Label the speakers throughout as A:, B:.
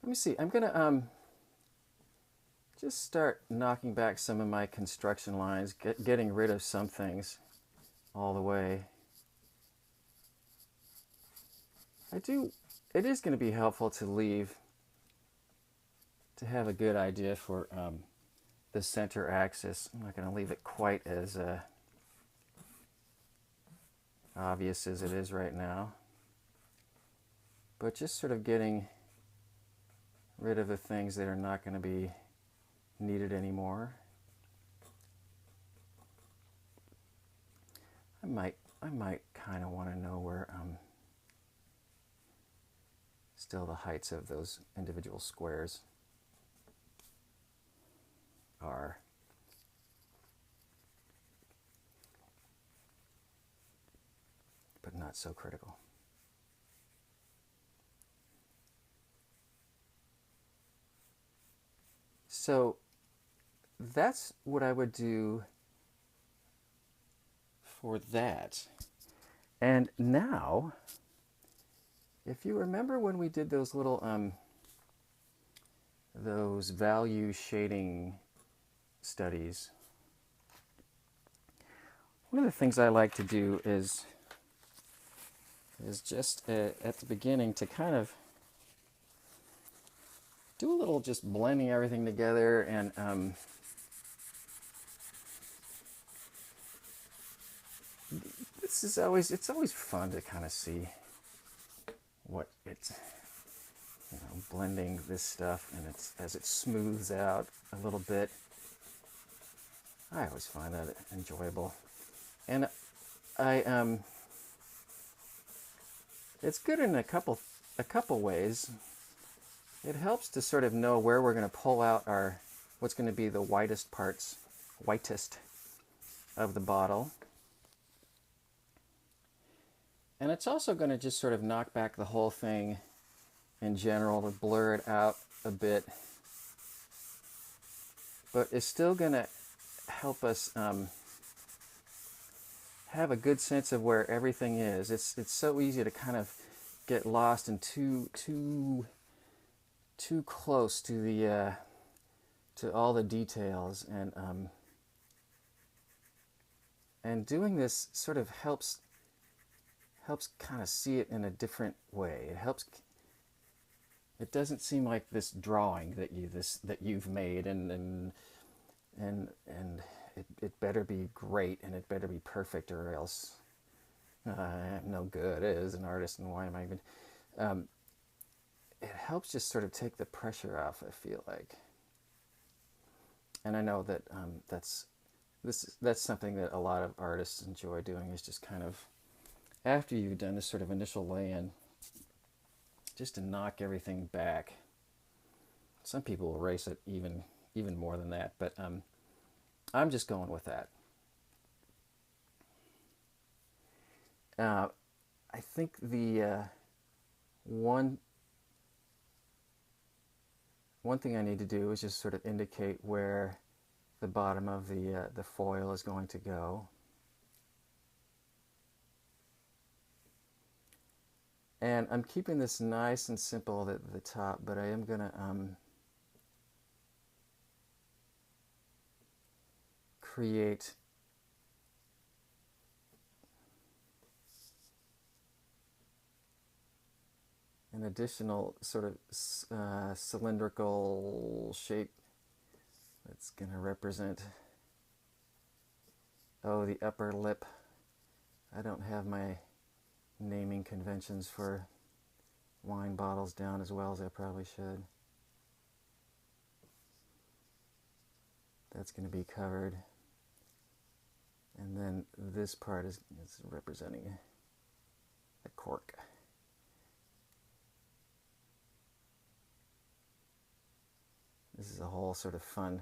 A: Let me see. I'm going to just start knocking back some of my construction lines, getting rid of some things all the way. It is going to be helpful to have a good idea for the center axis. I'm not going to leave it quite as obvious as it is right now, but just sort of getting rid of the things that are not going to be needed anymore. I might kind of want to know where still the heights of those individual squares are. But not so critical. So that's what I would do for that. And now, if you remember when we did those little those value shading studies, one of the things I like to do is just at the beginning to kind of do a little just blending everything together, and it's always fun to kind of see what it's, blending this stuff, and as it smooths out a little bit. I always find that enjoyable, and I it's good in a couple ways. It helps to sort of know where we're going to pull out what's going to be the whitest of the bottle. And it's also going to just sort of knock back the whole thing in general to blur it out a bit. But it's still going to help us have a good sense of where everything is. It's so easy to kind of get lost in too close to the to all the details, and doing this sort of helps kind of see it in a different way. It doesn't seem like this drawing that you've made, and it better be great, and it better be perfect, or else I'm no good as an artist, and why am I even it helps just sort of take the pressure off, I feel like. And I know that that's something that a lot of artists enjoy doing, is just kind of, after you've done this sort of initial lay-in, just to knock everything back. Some people will erase it even more than that, but I'm just going with that. I think the one thing I need to do is just sort of indicate where the bottom of the foil is going to go. And I'm keeping this nice and simple at the top, but I am going to create an additional sort of cylindrical shape that's going to represent, the upper lip. I don't have my naming conventions for wine bottles down as well as I probably should. That's going to be covered. And then this part is representing the cork. This is a whole sort of fun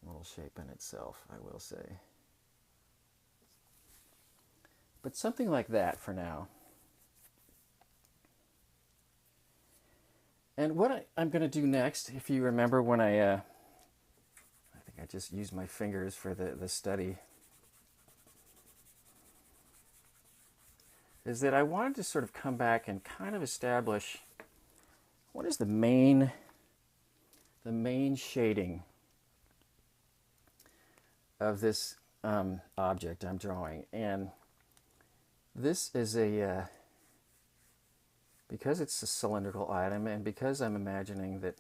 A: little shape in itself, I will say. But something like that for now. And what I'm going to do next, if you remember when I think I just used my fingers for the study, is that I wanted to sort of come back and kind of establish what is the main shading of this object I'm drawing? And this is because it's a cylindrical item, and because I'm imagining that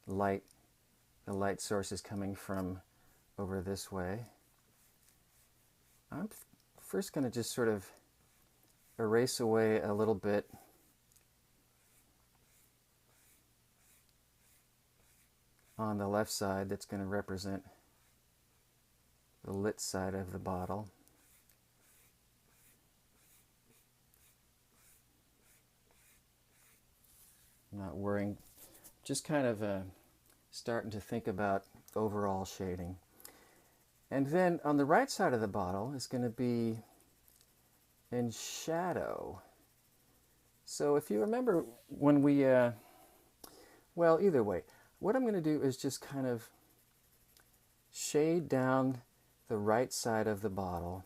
A: the light source is coming from over this way, I'm first going to just sort of erase away a little bit on the left side that's going to represent the lit side of the bottle. I'm not worrying, just kind of starting to think about overall shading. And then on the right side of the bottle is going to be in shadow. So if you remember when we, well, either way, what I'm going to do is just kind of shade down the right side of the bottle.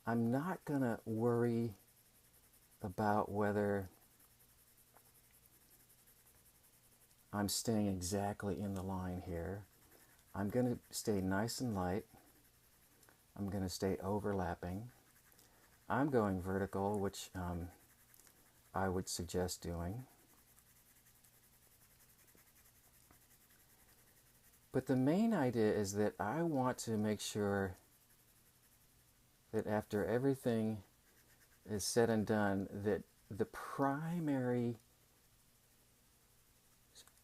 A: I'm not going to worry about whether I'm staying exactly in the line here. I'm going to stay nice and light. I'm going to stay overlapping. I'm going vertical, which I would suggest doing. But the main idea is that I want to make sure that after everything is said and done, that the primary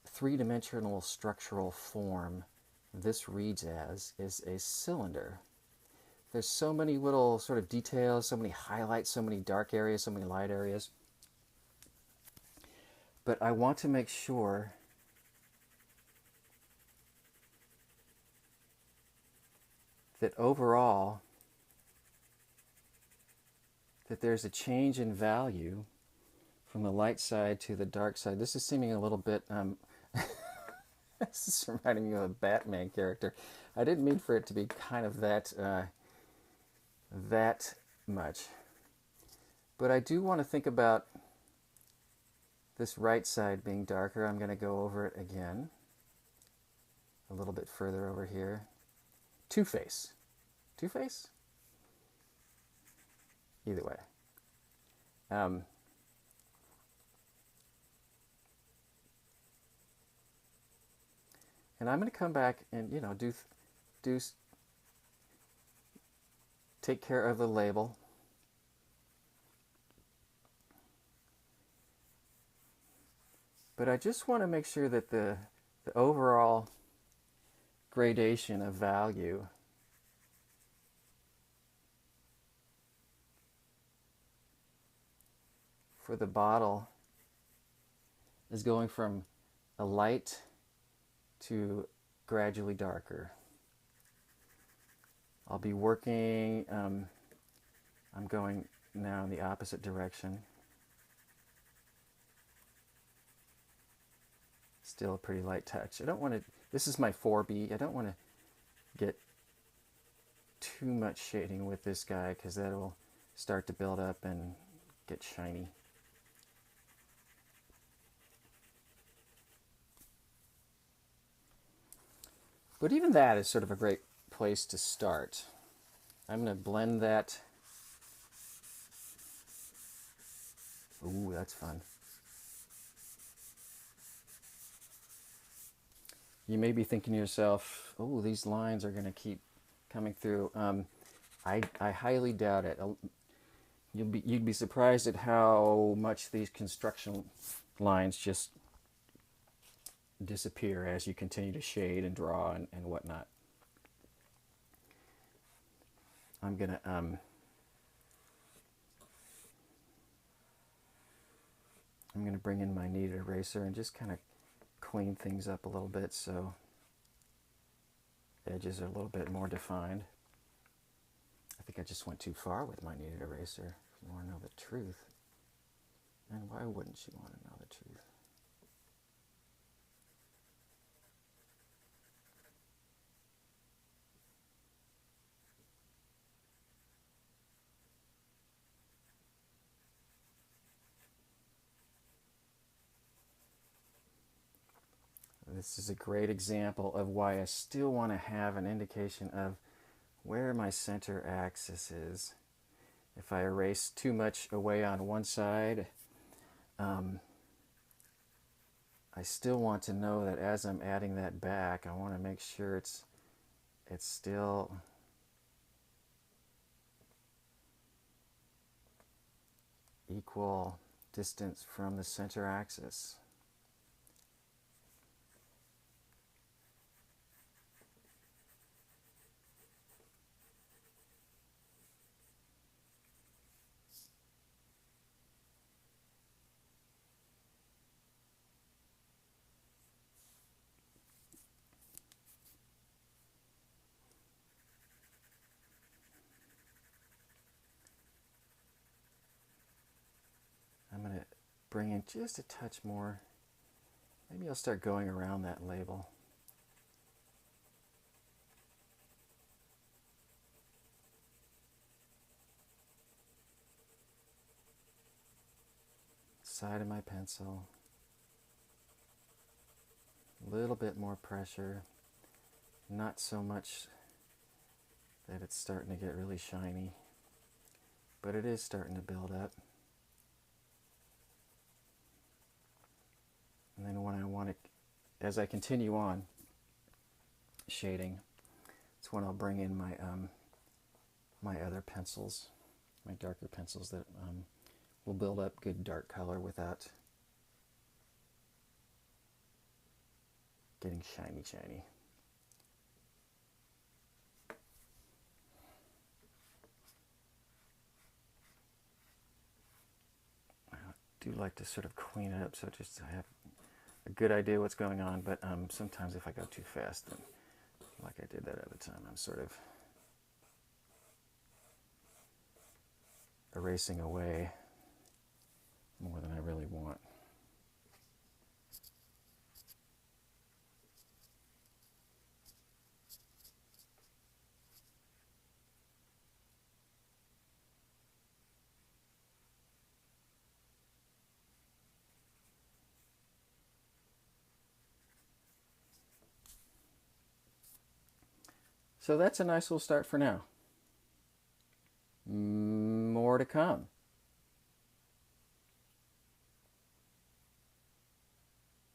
A: three-dimensional structural form this reads as is a cylinder. There's so many little sort of details, so many highlights, so many dark areas, so many light areas. But I want to make sure that overall that there's a change in value from the light side to the dark side. This is seeming a little bit, this is reminding me of a Batman character. I didn't mean for it to be kind of that much. But I do want to think about this right side being darker. I'm going to go over it again, a little bit further over here. Two-Face. Two-Face? Either way. And I'm going to come back and, you know, take care of the label. But I just want to make sure that the overall gradation of value for the bottle is going from a light to gradually darker. I'll be working, I'm going now in the opposite direction. Still a pretty light touch. I don't want to, this is my 4B, I don't want to get too much shading with this guy because that'll start to build up and get shiny. But even that is sort of a great place to start. I'm going to blend that. Ooh, that's fun. You may be thinking to yourself, oh, these lines are going to keep coming through. I highly doubt it. You'd be surprised at how much these construction lines just disappear as you continue to shade and draw and whatnot. I'm gonna bring in my kneaded eraser and just kind of clean things up a little bit so edges are a little bit more defined. I think I just went too far with my kneaded eraser. If you want to know the truth, and why wouldn't you want to know the truth? This is a great example of why I still want to have an indication of where my center axis is. If I erase too much away on one side, I still want to know that as I'm adding that back, I want to make sure it's still equal distance from the center axis. I'm going to bring in just a touch more. Maybe I'll start going around that label. Side of my pencil. A little bit more pressure. Not so much that it's starting to get really shiny, but it is starting to build up. And then when I want to, as I continue on shading, it's when I'll bring in my my other pencils, my darker pencils that will build up good dark color without getting shiny. I do like to sort of clean it up so just I have a good idea what's going on, but sometimes if I go too fast, then like I did that other time, I'm sort of erasing away more than I really want. So that's a nice little start for now. More to come.